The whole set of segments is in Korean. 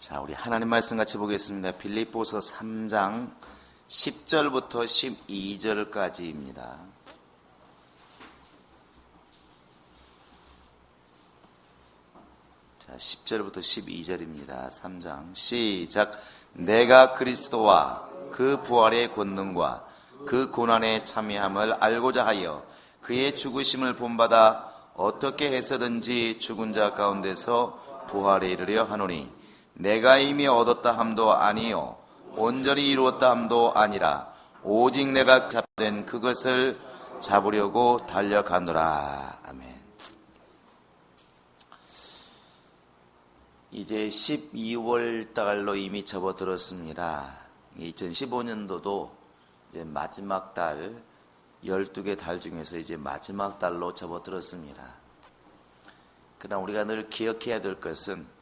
자, 우리 하나님 말씀 같이 보겠습니다. 빌립보서 3장 10절부터 12절까지입니다. 자, 10절부터 12절입니다. 3장 시작. 내가 그리스도와 그 부활의 권능과 그 고난의 참여함을 알고자 하여 그의 죽으심을 본받아 어떻게 해서든지 죽은 자 가운데서 부활에 이르려 하노니 내가 이미 얻었다 함도 아니요 온전히 이루었다 함도 아니라 오직 내가 잡된 그것을 잡으려고 달려가노라. 아멘. 이제 12월 달로 이미 접어들었습니다. 2015년도도 이제 마지막 달 12개 달 중에서 이제 마지막 달로 접어들었습니다. 그러나 우리가 늘 기억해야 될 것은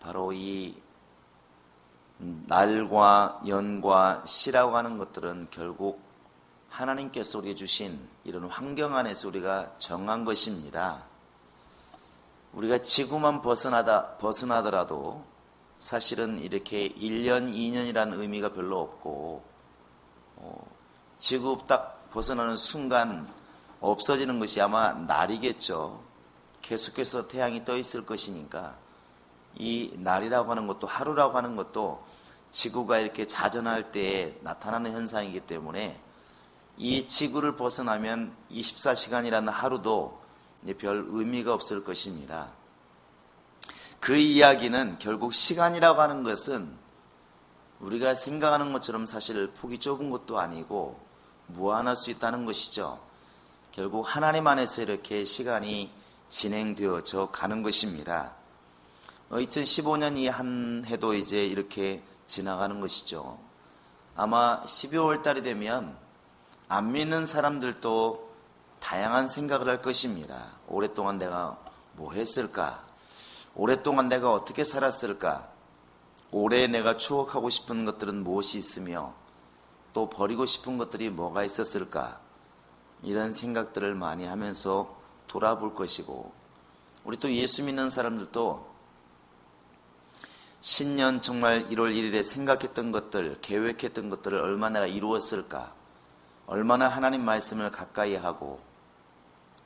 바로 이 날과 연과 시라고 하는 것들은 결국 하나님께서 우리에게 주신 이런 환경 안에서 우리가 정한 것입니다. 우리가 지구만 벗어나더라도 사실은 이렇게 1년, 2년이라는 의미가 별로 없고 지구 딱 벗어나는 순간 없어지는 것이 아마 날이겠죠. 계속해서 태양이 떠 있을 것이니까 이 날이라고 하는 것도 하루라고 하는 것도 지구가 이렇게 자전할 때 나타나는 현상이기 때문에 이 지구를 벗어나면 24시간이라는 하루도 별 의미가 없을 것입니다. 그 이야기는 결국 시간이라고 하는 것은 우리가 생각하는 것처럼 사실 폭이 좁은 것도 아니고 무한할 수 있다는 것이죠. 결국 하나님 안에서 이렇게 시간이 진행되어져 가는 것입니다. 2015년 이 한 해도 이제 이렇게 지나가는 것이죠. 아마 12월 달이 되면 안 믿는 사람들도 다양한 생각을 할 것입니다. 오랫동안 내가 뭐 했을까? 오랫동안 내가 어떻게 살았을까? 올해 내가 추억하고 싶은 것들은 무엇이 있으며 또 버리고 싶은 것들이 뭐가 있었을까? 이런 생각들을 많이 하면서 돌아볼 것이고, 우리 또 예수 믿는 사람들도 신년 정말 1월 1일에 생각했던 것들, 계획했던 것들을 얼마나 내가 이루었을까? 얼마나 하나님 말씀을 가까이 하고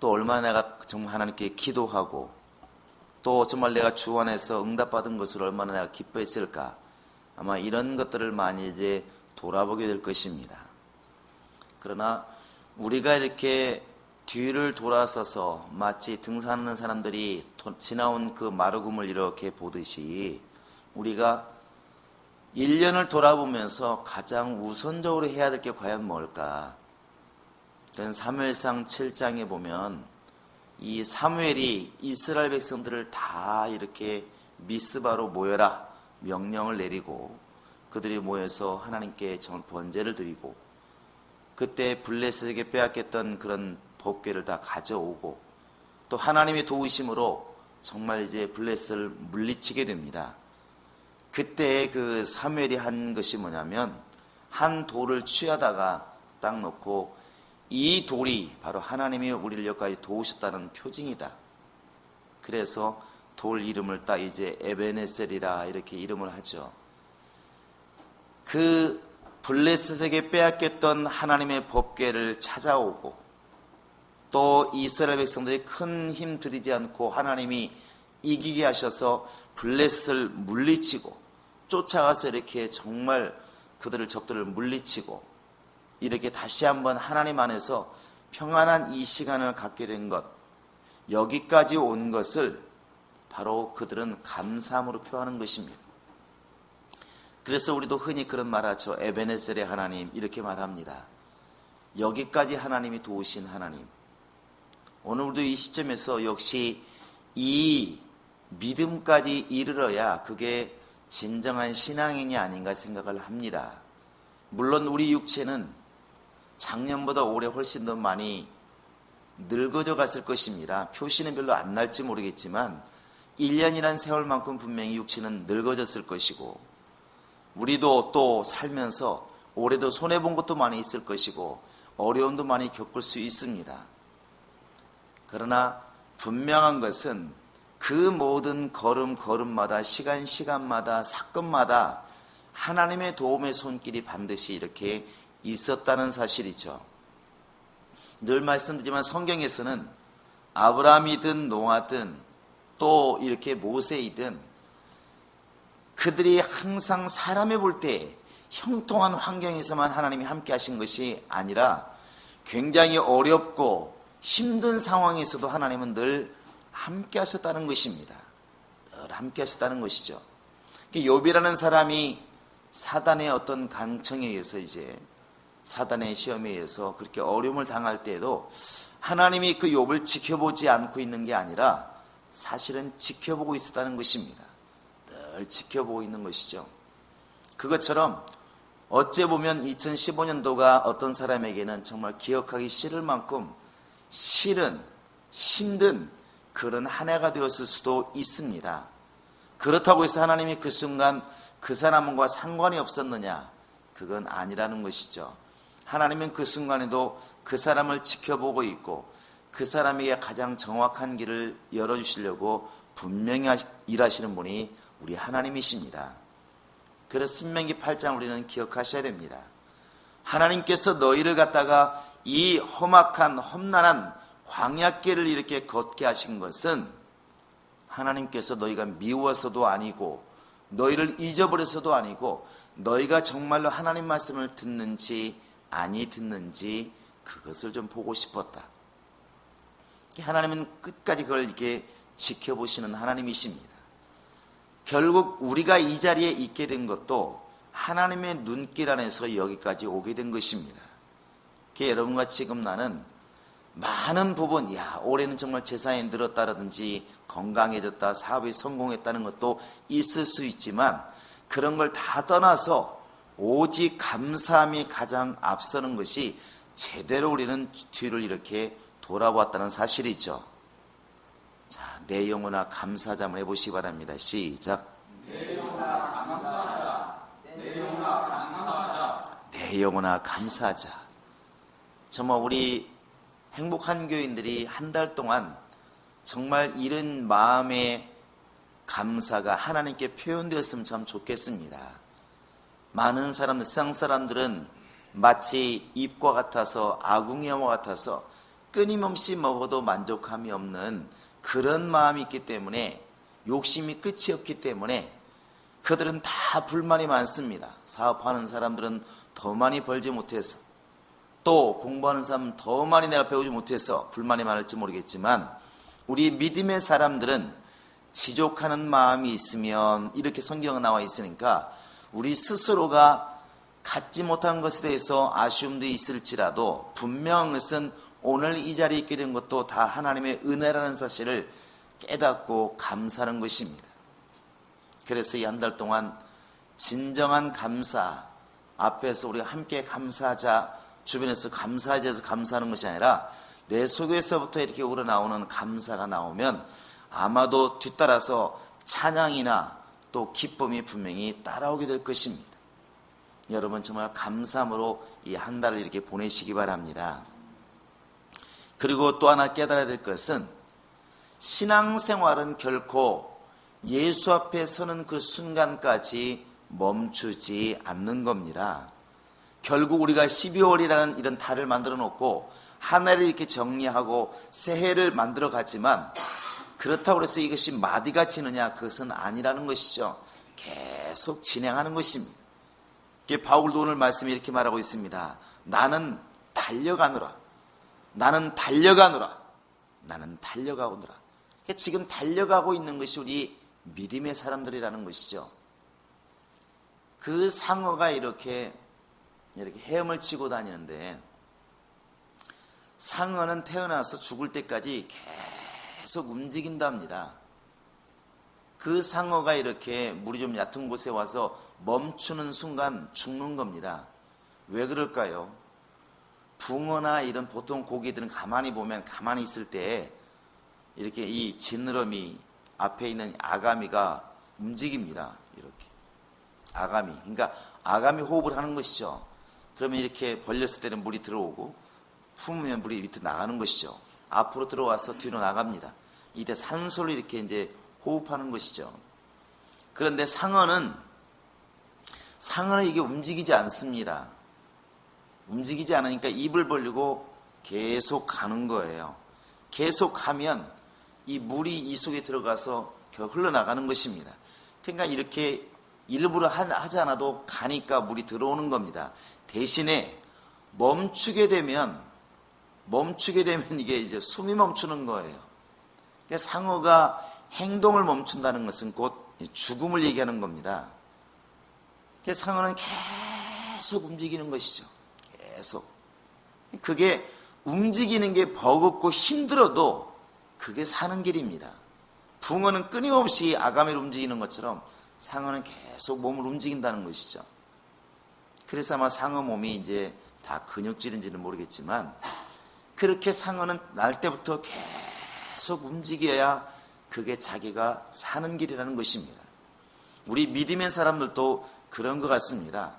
또 얼마나 내가 정말 하나님께 기도하고 또 정말 내가 주 안에서 응답받은 것을 얼마나 내가 기뻐했을까? 아마 이런 것들을 많이 이제 돌아보게 될 것입니다. 그러나 우리가 이렇게 뒤를 돌아서서 마치 등산하는 사람들이 지나온 그 마루금을 이렇게 보듯이 우리가 1년을 돌아보면서 가장 우선적으로 해야 될 게 과연 뭘까? 사무엘상 7장에 보면 이 사무엘이 이스라엘 백성들을 다 이렇게 미스바로 모여라 명령을 내리고 그들이 모여서 하나님께 번제를 드리고 그때 블레셋에게 빼앗겼던 그런 법궤를 다 가져오고 또 하나님의 도우심으로 정말 이제 블레셋을 물리치게 됩니다. 그때 그 사무엘이 한 것이 뭐냐면 한 돌을 취하다가 딱 놓고 이 돌이 바로 하나님이 우리를 여기까지 도우셨다는 표징이다. 그래서 돌 이름을 딱 이제 에베네셀이라 이렇게 이름을 하죠. 그 블레셋에게 빼앗겼던 하나님의 법궤를 찾아오고 또 이스라엘 백성들이 큰 힘 들이지 않고 하나님이 이기게 하셔서 블레셋을 물리치고 쫓아가서 이렇게 정말 그들을 적들을 물리치고 이렇게 다시 한번 하나님 안에서 평안한 이 시간을 갖게 된 것, 여기까지 온 것을 바로 그들은 감사함으로 표하는 것입니다. 그래서 우리도 흔히 그런 말하죠. 에베네셀의 하나님 이렇게 말합니다. 여기까지 하나님이 도우신 하나님. 오늘 우리도 이 시점에서 역시 이 믿음까지 이르러야 그게 진정한 신앙인이 아닌가 생각을 합니다. 물론 우리 육체는 작년보다 올해 훨씬 더 많이 늙어져 갔을 것입니다. 표시는 별로 안 날지 모르겠지만 1년이란 세월만큼 분명히 육체는 늙어졌을 것이고 우리도 또 살면서 올해도 손해본 것도 많이 있을 것이고 어려움도 많이 겪을 수 있습니다. 그러나 분명한 것은 그 모든 걸음마다 시간마다 사건마다 하나님의 도움의 손길이 반드시 이렇게 있었다는 사실이죠. 늘 말씀드리지만 성경에서는 아브라함이든 노아든 또 이렇게 모세이든 그들이 항상 사람을 볼 때 형통한 환경에서만 하나님이 함께 하신 것이 아니라 굉장히 어렵고 힘든 상황에서도 하나님은 늘 함께 하셨다는 것입니다. 늘 함께 하셨다는 것이죠. 욥이라는 사람이 사단의 어떤 간청에 의해서 이제 사단의 시험에 의해서 그렇게 어려움을 당할 때에도 하나님이 그 욥을 지켜보지 않고 있는 게 아니라 사실은 지켜보고 있었다는 것입니다. 늘 지켜보고 있는 것이죠. 그것처럼 어째 보면 2015년도가 어떤 사람에게는 정말 기억하기 싫을 만큼 싫은 힘든 그런 한 해가 되었을 수도 있습니다. 그렇다고 해서 하나님이 그 순간 그 사람과 상관이 없었느냐? 그건 아니라는 것이죠. 하나님은 그 순간에도 그 사람을 지켜보고 있고 그 사람에게 가장 정확한 길을 열어주시려고 분명히 일하시는 분이 우리 하나님이십니다. 그래서 신명기 8장 우리는 기억하셔야 됩니다. 하나님께서 너희를 갖다가 이 험악한 험난한 광야길을 이렇게 걷게 하신 것은 하나님께서 너희가 미워서도 아니고 너희를 잊어버려서도 아니고 너희가 정말로 하나님 말씀을 듣는지 아니 듣는지 그것을 좀 보고 싶었다. 하나님은 끝까지 그걸 이렇게 지켜보시는 하나님이십니다. 결국 우리가 이 자리에 있게 된 것도 하나님의 눈길 안에서 여기까지 오게 된 것입니다. 여러분과 지금 나는 많은 부분, 올해는 정말 재산이 늘었다라든지 건강해졌다, 사업이 성공했다는 것도 있을 수 있지만 그런 걸 다 떠나서 오직 감사함이 가장 앞서는 것이 제대로 우리는 뒤를 이렇게 돌아보았다는 사실이죠. 자, 내 영혼아 감사하자 한번 해보시기 바랍니다. 시작. 내 영혼아 감사하자. 내 영혼아 감사하자. 내 영혼아 감사하자. 정말 우리 행복한 교인들이 한 달 동안 정말 이런 마음의 감사가 하나님께 표현되었으면 참 좋겠습니다. 많은 사람들, 세상 사람들은 마치 잎과 같아서 아궁이와 같아서 끊임없이 먹어도 만족함이 없는 그런 마음이 있기 때문에 욕심이 끝이 없기 때문에 그들은 다 불만이 많습니다. 사업하는 사람들은 더 많이 벌지 못해서 또 공부하는 사람은 더 많이 내가 배우지 못해서 불만이 많을지 모르겠지만 우리 믿음의 사람들은 지족하는 마음이 있으면 이렇게 성경에 나와 있으니까 우리 스스로가 갖지 못한 것에 대해서 아쉬움도 있을지라도 분명한 것은 오늘 이 자리에 있게 된 것도 다 하나님의 은혜라는 사실을 깨닫고 감사하는 것입니다. 그래서 이 한 달 동안 진정한 감사 앞에서 우리가 함께 감사하자, 주변에서 감사하자 감사하는 것이 아니라 내 속에서부터 이렇게 우러나오는 감사가 나오면 아마도 뒤따라서 찬양이나 또 기쁨이 분명히 따라오게 될 것입니다. 여러분 정말 감사함으로 이 한 달을 이렇게 보내시기 바랍니다. 그리고 또 하나 깨달아야 될 것은 신앙생활은 결코 예수 앞에 서는 그 순간까지 멈추지 않는 겁니다. 결국 우리가 12월이라는 이런 달을 만들어 놓고 한 해를 이렇게 정리하고 새해를 만들어 갔지만 그렇다고 해서 이것이 마디가 지느냐 그것은 아니라는 것이죠. 계속 진행하는 것입니다. 바울도 오늘 말씀에 이렇게 말하고 있습니다. 나는 달려가노라. 나는 달려가노라. 나는 달려가오노라. 지금 달려가고 있는 것이 우리 믿음의 사람들이라는 것이죠. 그 상어가 이렇게 헤엄을 치고 다니는데 상어는 태어나서 죽을 때까지 계속 움직인답니다. 그 상어가 이렇게 물이 좀 얕은 곳에 와서 멈추는 순간 죽는 겁니다. 왜 그럴까요? 붕어나 이런 보통 고기들은 가만히 보면 가만히 있을 때 이렇게 이 지느러미 앞에 있는 아가미가 움직입니다. 이렇게 아가미, 그러니까 아가미 호흡을 하는 것이죠. 그러면 이렇게 벌렸을 때는 물이 들어오고 품으면 물이 밑으로 나가는 것이죠. 앞으로 들어와서 뒤로 나갑니다. 이때 산소를 이렇게 이제 호흡하는 것이죠. 그런데 상어는 이게 움직이지 않습니다. 움직이지 않으니까 입을 벌리고 계속 가는 거예요. 계속 가면 이 물이 이 속에 들어가서 흘러나가는 것입니다. 그러니까 이렇게 일부러 하지 않아도 가니까 물이 들어오는 겁니다. 대신에 멈추게 되면 이게 이제 숨이 멈추는 거예요. 그러니까 상어가 행동을 멈춘다는 것은 곧 죽음을 얘기하는 겁니다. 그래서 상어는 계속 움직이는 것이죠. 계속. 그게 움직이는 게 버겁고 힘들어도 그게 사는 길입니다. 붕어는 끊임없이 아가미를 움직이는 것처럼 상어는 계속 몸을 움직인다는 것이죠. 그래서 아마 상어 몸이 이제 다 근육질인지는 모르겠지만 그렇게 상어는 날 때부터 계속 움직여야 그게 자기가 사는 길이라는 것입니다. 우리 믿음의 사람들도 그런 것 같습니다.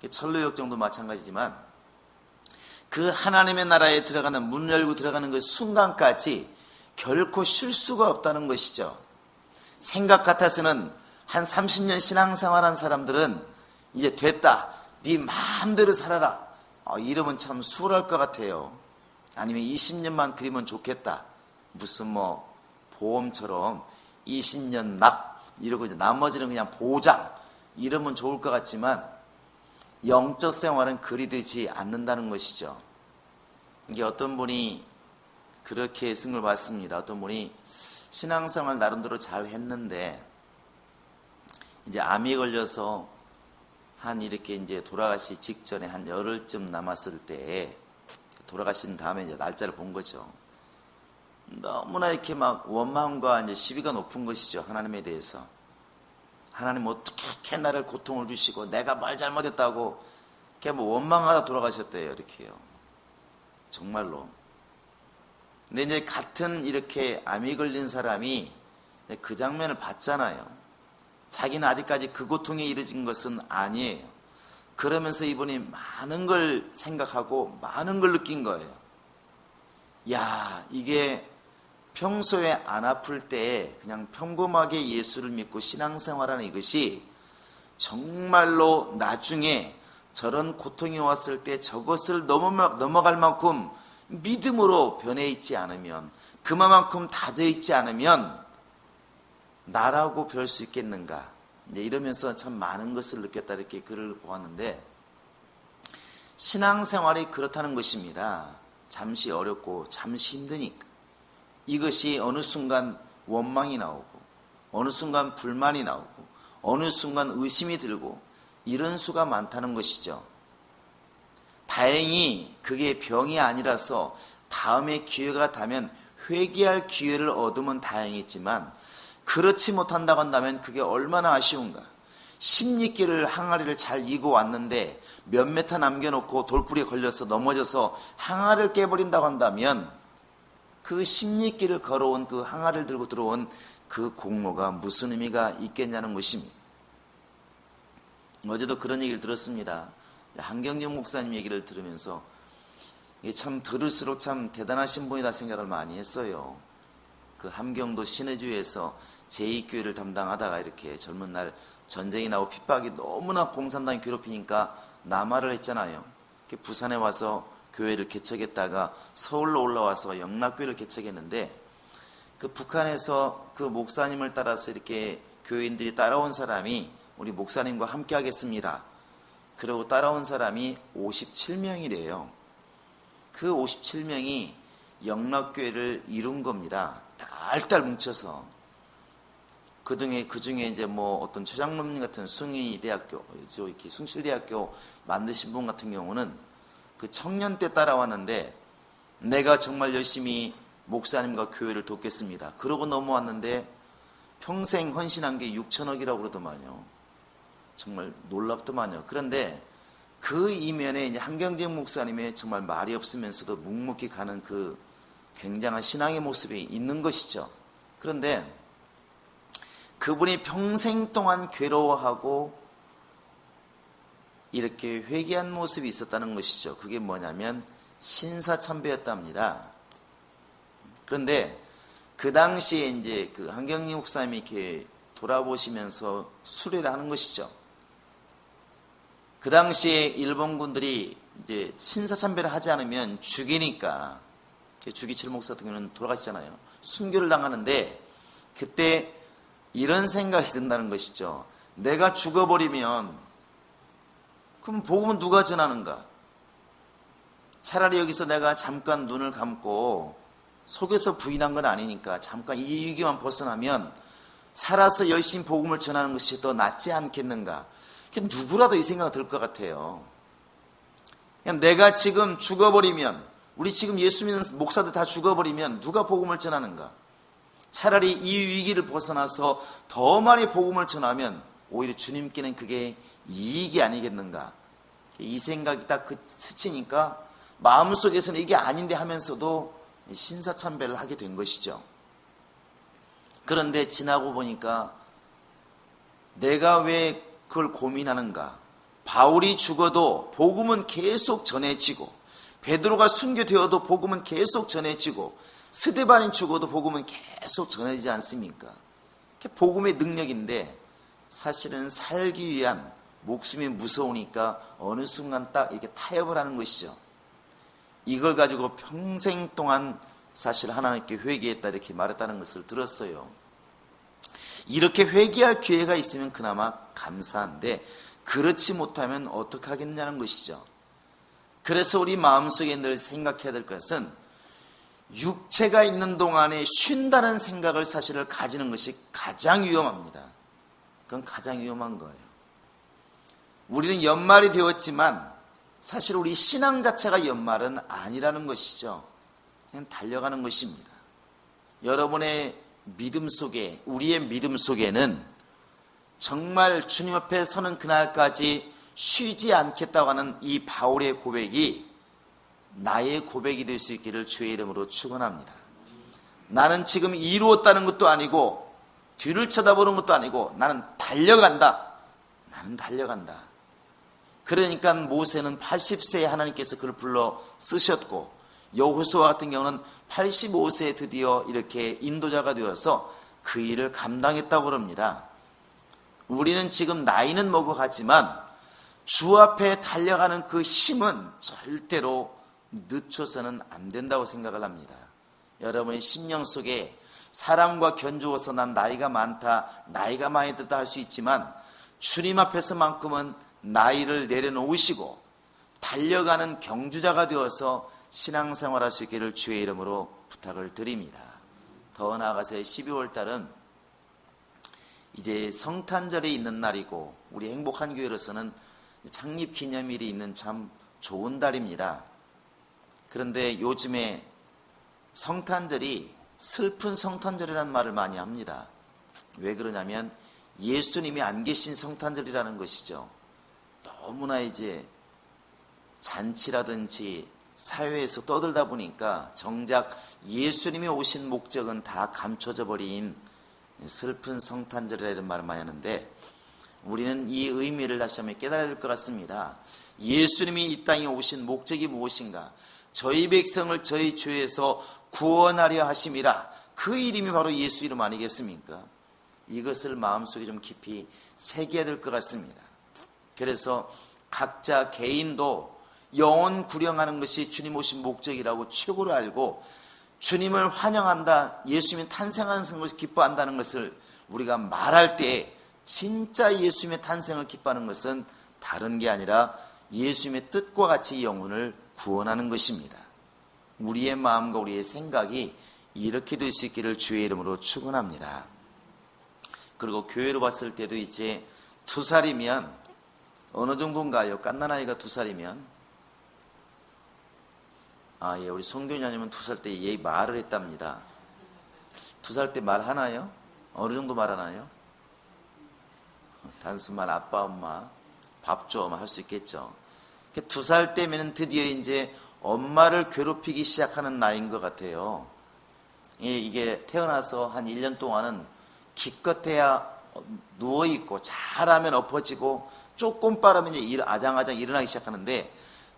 철로역정도 마찬가지지만 그 하나님의 나라에 들어가는 문 열고 들어가는 그 순간까지 결코 쉴 수가 없다는 것이죠. 생각 같아서는 한 30년 신앙생활한 사람들은 이제 됐다, 네 마음대로 살아라, 이러면 참 수월할 것 같아요. 아니면 20년만 그리면 좋겠다, 무슨 뭐 보험처럼 20년 납 이러고 이제 나머지는 그냥 보장 이러면 좋을 것 같지만 영적 생활은 그리 되지 않는다는 것이죠. 이게 어떤 분이 그렇게 승을 받습니다. 어떤 분이 신앙생활 나름대로 잘 했는데 이제 암이 걸려서 한 이렇게 이제 돌아가시 직전에 한 열흘쯤 남았을 때 돌아가신 다음에 이제 날짜를 본 거죠. 너무나 이렇게 막 원망과 이제 시비가 높은 것이죠. 하나님에 대해서. 하나님 어떻게 나를 고통을 주시고 내가 뭘 잘못했다고 이렇게 뭐 원망하다 돌아가셨대요. 이렇게요. 정말로. 근데 이제 같은 이렇게 암이 걸린 사람이 그 장면을 봤잖아요. 자기는 아직까지 그 고통에 이르진 것은 아니에요. 그러면서 이분이 많은 걸 생각하고 많은 걸 느낀 거예요. 야, 이게 평소에 안 아플 때 그냥 평범하게 예수를 믿고 신앙생활하는 이것이 정말로 나중에 저런 고통이 왔을 때 저것을 넘어갈 만큼 믿음으로 변해 있지 않으면, 그만큼 다져 있지 않으면 나라고 별 수 있겠는가. 이제 이러면서 참 많은 것을 느꼈다, 이렇게 글을 보았는데, 신앙생활이 그렇다는 것입니다. 잠시 어렵고 잠시 힘드니까. 이것이 어느 순간 원망이 나오고 어느 순간 불만이 나오고 어느 순간 의심이 들고 이런 수가 많다는 것이죠. 다행히 그게 병이 아니라서 다음에 기회가 되면 회개할 기회를 얻으면 다행이지만 그렇지 못한다고 한다면 그게 얼마나 아쉬운가. 10리길을 항아리를 잘 이고 왔는데 몇 메타 남겨놓고 돌풀이에 걸려서 넘어져서 항아리를 깨버린다고 한다면 그 10리길을 걸어온 그 항아리를 들고 들어온 그 공로가 무슨 의미가 있겠냐는 것입니다. 어제도 그런 얘기를 들었습니다. 한경정 목사님 얘기를 들으면서 이게 참 들을수록 참 대단하신 분이다 생각을 많이 했어요. 그 함경도 신해주에서 제2교회를 담당하다가 이렇게 젊은 날 전쟁이 나고 핍박이 너무나 공산당이 괴롭히니까 남하를 했잖아요. 부산에 와서 교회를 개척했다가 서울로 올라와서 영락교회를 개척했는데 그 북한에서 그 목사님을 따라서 이렇게 교인들이 따라온 사람이 우리 목사님과 함께 하겠습니다. 그러고 따라온 사람이 57명이래요. 그 57명이 영락교회를 이룬 겁니다. 딸딸 뭉쳐서. 그 중에 이제 뭐 어떤 최장로님 같은 숭의대학교, 이렇게 숭실대학교 만드신 분 같은 경우는 그 청년 때 따라왔는데 내가 정말 열심히 목사님과 교회를 돕겠습니다. 그러고 넘어왔는데 평생 헌신한 게 6천억이라고 그러더만요. 정말 놀랍더만요. 그런데 그 이면에 이제 한경정 목사님의 정말 말이 없으면서도 묵묵히 가는 그 굉장한 신앙의 모습이 있는 것이죠. 그런데 그분이 평생 동안 괴로워하고 이렇게 회개한 모습이 있었다는 것이죠. 그게 뭐냐면 신사참배였답니다. 그런데 그 당시에 이제 그 한경림 목사님이 이렇게 돌아보시면서 수레를 하는 것이죠. 그 당시에 일본군들이 이제 신사참배를 하지 않으면 죽이니까, 주기철 목사 같은 경우는 돌아가시잖아요. 순교를 당하는데, 그때 이런 생각이 든다는 것이죠. 내가 죽어버리면 그럼 복음은 누가 전하는가? 차라리 여기서 내가 잠깐 눈을 감고 속에서 부인한 건 아니니까 잠깐 이 위기만 벗어나면 살아서 열심히 복음을 전하는 것이 더 낫지 않겠는가? 누구라도 이 생각이 들 것 같아요. 그냥 내가 지금 죽어버리면, 우리 지금 예수 믿는 목사들 다 죽어버리면 누가 복음을 전하는가? 차라리 이 위기를 벗어나서 더 많이 복음을 전하면 오히려 주님께는 그게 이익이 아니겠는가? 이 생각이 딱 스치니까 마음속에서는 이게 아닌데 하면서도 신사참배를 하게 된 것이죠. 그런데 지나고 보니까 내가 왜 그걸 고민하는가? 바울이 죽어도 복음은 계속 전해지고, 베드로가 순교되어도 복음은 계속 전해지고, 스데반이 죽어도 복음은 계속 전해지지 않습니까? 복음의 능력인데 사실은 살기 위한 목숨이 무서우니까 어느 순간 딱 이렇게 타협을 하는 것이죠. 이걸 가지고 평생 동안 사실 하나님께 회개했다 이렇게 말했다는 것을 들었어요. 이렇게 회개할 기회가 있으면 그나마 감사한데 그렇지 못하면 어떻게 하겠냐는 것이죠. 그래서 우리 마음속에 늘 생각해야 될 것은 육체가 있는 동안에 쉰다는 생각을 사실을 가지는 것이 가장 위험합니다. 그건 가장 위험한 거예요. 우리는 연말이 되었지만 사실 우리 신앙 자체가 연말은 아니라는 것이죠. 그냥 달려가는 것입니다. 여러분의 믿음 속에, 우리의 믿음 속에는 정말 주님 앞에 서는 그날까지 쉬지 않겠다고 하는 이 바울의 고백이 나의 고백이 될 수 있기를 주의 이름으로 축원합니다. 나는 지금 이루었다는 것도 아니고 뒤를 쳐다보는 것도 아니고 나는 달려간다. 나는 달려간다. 그러니까 모세는 80세에 하나님께서 그를 불러 쓰셨고, 여호수아 같은 경우는 85세에 드디어 이렇게 인도자가 되어서 그 일을 감당했다고 합니다. 우리는 지금 나이는 먹어가지만 주 앞에 달려가는 그 힘은 절대로 늦춰서는 안 된다고 생각을 합니다. 여러분의 심령 속에 사람과 견주어서 난 나이가 많다, 나이가 많이 들다 할 수 있지만 주님 앞에서만큼은 나이를 내려놓으시고 달려가는 경주자가 되어서 신앙생활할 수 있기를 주의 이름으로 부탁을 드립니다. 더 나아가서 12월 달은 이제 성탄절이 있는 날이고 우리 행복한 교회로서는 창립 기념일이 있는 참 좋은 달입니다. 그런데 요즘에 성탄절이 슬픈 성탄절이라는 말을 많이 합니다. 왜 그러냐면 예수님이 안 계신 성탄절이라는 것이죠. 너무나 이제 잔치라든지 사회에서 떠들다 보니까 정작 예수님이 오신 목적은 다 감춰져 버린 슬픈 성탄절이라는 말을 많이 하는데 우리는 이 의미를 다시 한번 깨달아야 될 것 같습니다. 예수님이 이 땅에 오신 목적이 무엇인가? 저희 백성을 저희 죄에서 구원하려 하심이라. 그 이름이 바로 예수 이름 아니겠습니까? 이것을 마음속에 좀 깊이 새겨야 될 것 같습니다. 그래서 각자 개인도 영혼 구령하는 것이 주님 오신 목적이라고 최고로 알고 주님을 환영한다, 예수님이 탄생하는 것을 기뻐한다는 것을 우리가 말할 때 진짜 예수님의 탄생을 기뻐하는 것은 다른 게 아니라 예수님의 뜻과 같이 영혼을 구원하는 것입니다. 우리의 마음과 우리의 생각이 이렇게 될 수 있기를 주의 이름으로 축원합니다. 그리고 교회로 봤을 때도 이제 2살이면 어느 정도인가요? 갓난아이가 2살이면 예, 우리 송교녀님은 2살 때 얘 말을 했답니다. 2살 때 말하나요? 어느 정도 말하나요? 단순말 아빠 엄마 밥 좀 할 수 있겠죠. 2살 때면 드디어 이제 엄마를 괴롭히기 시작하는 나이인 것 같아요. 이게 태어나서 한 1년 동안은 기껏해야 누워있고 잘하면 엎어지고 조금 빠르면 이제 아장아장 일어나기 시작하는데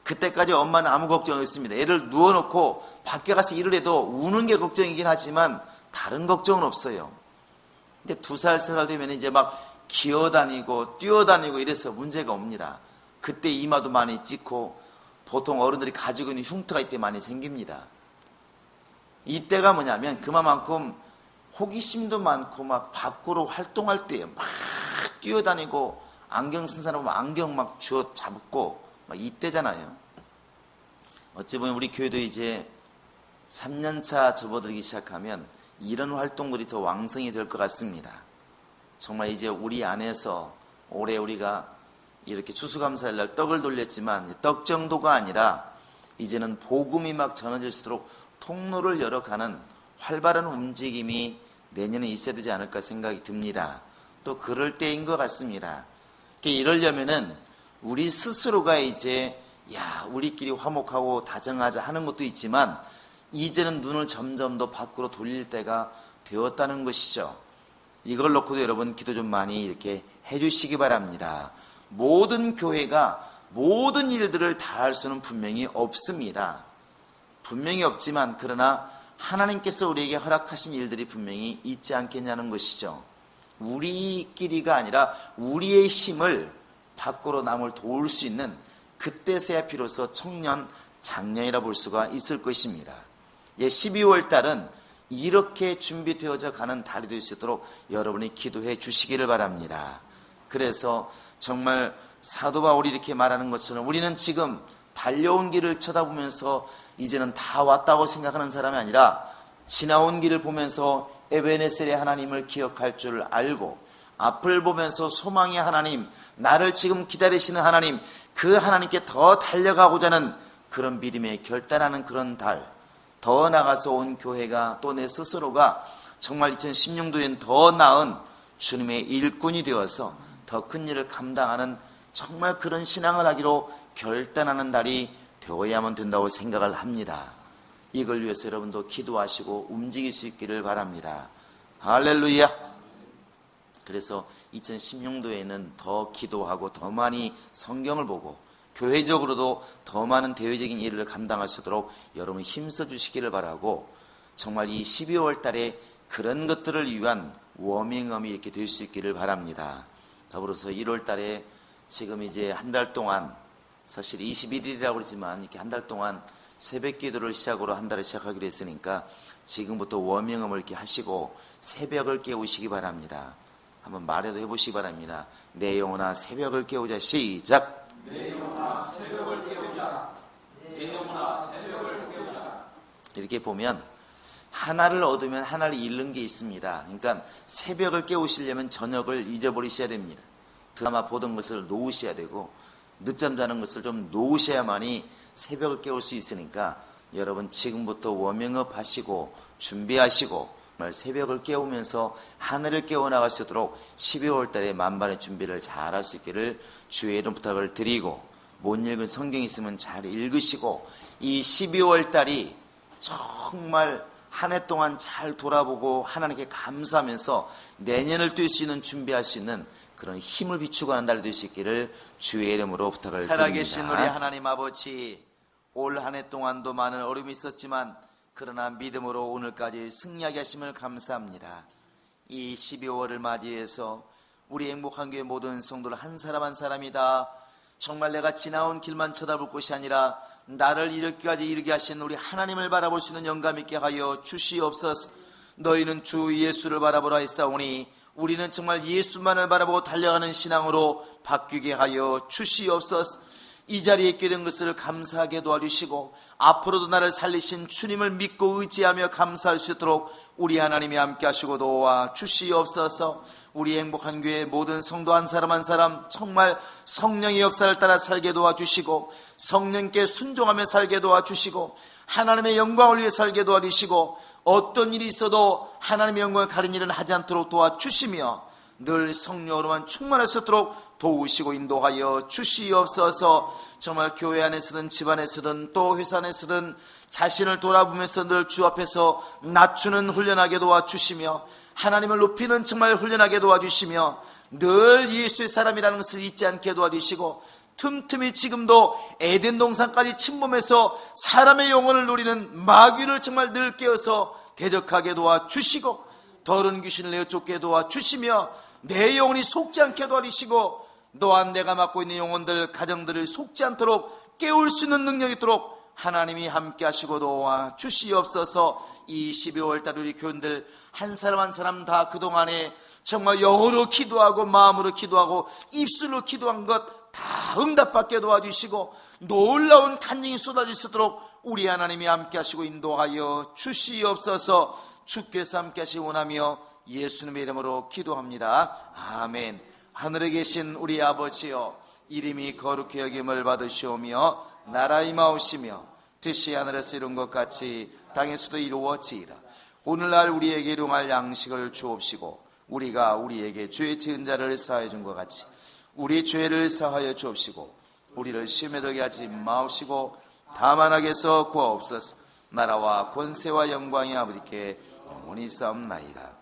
그때까지 엄마는 아무 걱정 없습니다. 애를 누워놓고 밖에 가서 일을 해도 우는 게 걱정이긴 하지만 다른 걱정은 없어요. 근데 2살, 3살 되면 이제 막 기어다니고 뛰어다니고 이래서 문제가 옵니다. 그때 이마도 많이 찢고 보통 어른들이 가지고 있는 흉터가 이때 많이 생깁니다. 이때가 뭐냐면 그만큼 호기심도 많고 막 밖으로 활동할 때 막 뛰어다니고 안경 쓴 사람 보면 안경 막 쥐어 잡고 막 이때잖아요. 어찌 보면 우리 교회도 이제 3년차 접어들기 시작하면 이런 활동들이 더 왕성이 될 것 같습니다. 정말 이제 우리 안에서 올해 우리가 이렇게 추수감사일 날 떡을 돌렸지만 떡 정도가 아니라 이제는 복음이 막 전해질수록 통로를 열어가는 활발한 움직임이 내년에 있어야 되지 않을까 생각이 듭니다. 또 그럴 때인 것 같습니다. 이러려면은 우리 스스로가 이제 우리끼리 화목하고 다정하자 하는 것도 있지만 이제는 눈을 점점 더 밖으로 돌릴 때가 되었다는 것이죠. 이걸 놓고도 여러분 기도 좀 많이 이렇게 해주시기 바랍니다. 모든 교회가 모든 일들을 다 할 수는 분명히 없습니다. 분명히 없지만 그러나 하나님께서 우리에게 허락하신 일들이 분명히 있지 않겠냐는 것이죠. 우리끼리가 아니라 우리의 힘을 밖으로 남을 도울 수 있는 그때서야 비로소 청년, 장년이라 볼 수가 있을 것입니다. 12월 달은 이렇게 준비되어져 가는 달이 될 수 있도록 여러분이 기도해 주시기를 바랍니다. 그래서 정말 사도 바울이 이렇게 말하는 것처럼 우리는 지금 달려온 길을 쳐다보면서 이제는 다 왔다고 생각하는 사람이 아니라 지나온 길을 보면서 에베네셀의 하나님을 기억할 줄 알고 앞을 보면서 소망의 하나님, 나를 지금 기다리시는 하나님, 그 하나님께 더 달려가고자 하는 그런 믿음에 결단하는 그런 달, 더 나가서 온 교회가 또 내 스스로가 정말 2016년도엔 더 나은 주님의 일꾼이 되어서 더 큰 일을 감당하는 정말 그런 신앙을 하기로 결단하는 달이 되어야만 된다고 생각을 합니다. 이걸 위해서 여러분도 기도하시고 움직일 수 있기를 바랍니다. 할렐루야. 그래서 2016년도에는 더 기도하고 더 많이 성경을 보고 교회적으로도 더 많은 대외적인 일을 감당할 수 있도록 여러분 힘써 주시기를 바라고 정말 이 12월 달에 그런 것들을 위한 워밍업이 이렇게 될 수 있기를 바랍니다. 더불어서 1월 달에 지금 이제 한 달 동안 사실 21일이라고 그러지만 이렇게 한 달 동안 새벽 기도를 시작으로 한 달을 시작하기로 했으니까 지금부터 워밍업을 이렇게 하시고 새벽을 깨우시기 바랍니다. 한번 말해도 해보시기 바랍니다. 내 영혼아 새벽을 깨우자. 시작. 내 영혼아 새벽을 깨우자. 내 영혼아 새벽을 깨우자. 이렇게 보면 하나를 얻으면 하나를 잃는 게 있습니다. 그러니까 새벽을 깨우시려면 저녁을 잊어버리셔야 됩니다. 드라마 보던 것을 놓으셔야 되고 늦잠 자는 것을 좀 놓으셔야만이 새벽을 깨울 수 있으니까 여러분 지금부터 워밍업 하시고 준비하시고 정말 새벽을 깨우면서 하늘을 깨워나갈 수 있도록 12월 달에 만반의 준비를 잘 할 수 있기를 주의 이름 부탁을 드리고 못 읽은 성경 있으면 잘 읽으시고 이 12월 달이 정말 한 해 동안 잘 돌아보고 하나님께 감사하면서 내년을 뛸 수 있는 준비할 수 있는 그런 힘을 비추고 하는 달이 될 수 있기를 주의 이름으로 부탁을 드립니다. 살아계신 우리 하나님 아버지, 올 한 해 동안도 많은 어려움이 있었지만 그러나 믿음으로 오늘까지 승리하게 하심을 감사합니다. 이 12월을 맞이해서 우리 행복한 교회 모든 성도를 한 사람 한 사람이다. 정말 내가 지나온 길만 쳐다볼 것이 아니라 나를 이렇게까지 이르게 하신 우리 하나님을 바라볼 수 있는 영감 있게 하여 주시옵소서. 너희는 주 예수를 바라보라 했사오니 우리는 정말 예수만을 바라보고 달려가는 신앙으로 바뀌게 하여 주시옵소서. 이 자리에 있게 된 것을 감사하게 도와주시고 앞으로도 나를 살리신 주님을 믿고 의지하며 감사할 수 있도록 우리 하나님이 함께 하시고 도와 주시옵소서. 우리 행복한 교회 모든 성도 한 사람 한 사람 정말 성령의 역사를 따라 살게 도와주시고 성령께 순종하며 살게 도와주시고 하나님의 영광을 위해 살게 도와주시고 어떤 일이 있어도 하나님의 영광을 가린 일은 하지 않도록 도와주시며 늘 성령으로만 충만할 수 있도록 도우시고 인도하여 주시옵소서. 정말 교회 안에서든 집안에서든 또 회사 안에서든 자신을 돌아보면서 늘 주 앞에서 낮추는 훈련하게 도와주시며 하나님을 높이는 정말 훈련하게 도와주시며 늘 예수의 사람이라는 것을 잊지 않게 도와주시고 틈틈이 지금도 에덴 동산까지 침범해서 사람의 영혼을 노리는 마귀를 정말 늘 깨어서 대적하게 도와주시고, 더러운 귀신을 내어 쫓게 도와주시며, 내 영혼이 속지 않게 도와주시고, 또한 내가 맡고 있는 영혼들, 가정들을 속지 않도록 깨울 수 있는 능력이 있도록 하나님이 함께 하시고 도와주시옵소서. 이 12월달 우리 교인들 한 사람 한 사람 다 그동안에 정말 영어로 기도하고 마음으로 기도하고 입술로 기도한 것 다 응답받게 도와주시고, 놀라운 간증이 쏟아질 수 있도록 우리 하나님이 함께 하시고 인도하여 주시옵소서. 주께서 함께 하시기 원하며 예수님의 이름으로 기도합니다. 아멘. 하늘에 계신 우리 아버지여, 이름이 거룩히 여김을 받으시오며 나라 임하오시며 뜻이 하늘에서 이룬 것 같이 땅에서도 이루어지이다. 오늘날 우리에게 일용할 양식을 주옵시고, 우리가 우리에게 죄 지은 자를 사하여 준 것 같이 우리 죄를 사하여 주옵시고, 우리를 시험에 들게 하지 마옵시고 다만 악에서 구하옵소서. 나라와 권세와 영광이 아버지께 영원히 싸움나이다.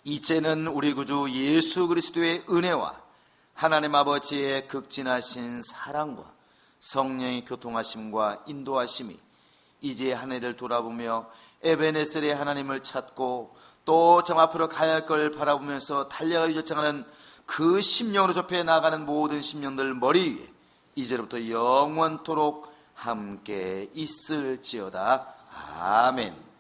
이제는 우리 구주 예수 그리스도의 은혜와 하나님 아버지의 극진하신 사랑과 성령의 교통하심과 인도하심이 이제 한 해를 돌아보며 에베네셀의 하나님을 찾고 또 정 앞으로 가야 할 걸 바라보면서 달려가기 요청하는 그 심령으로 좁혀 나가는 모든 심령들 머리 위에 이제부터 영원토록 함께 있을지어다. 아멘.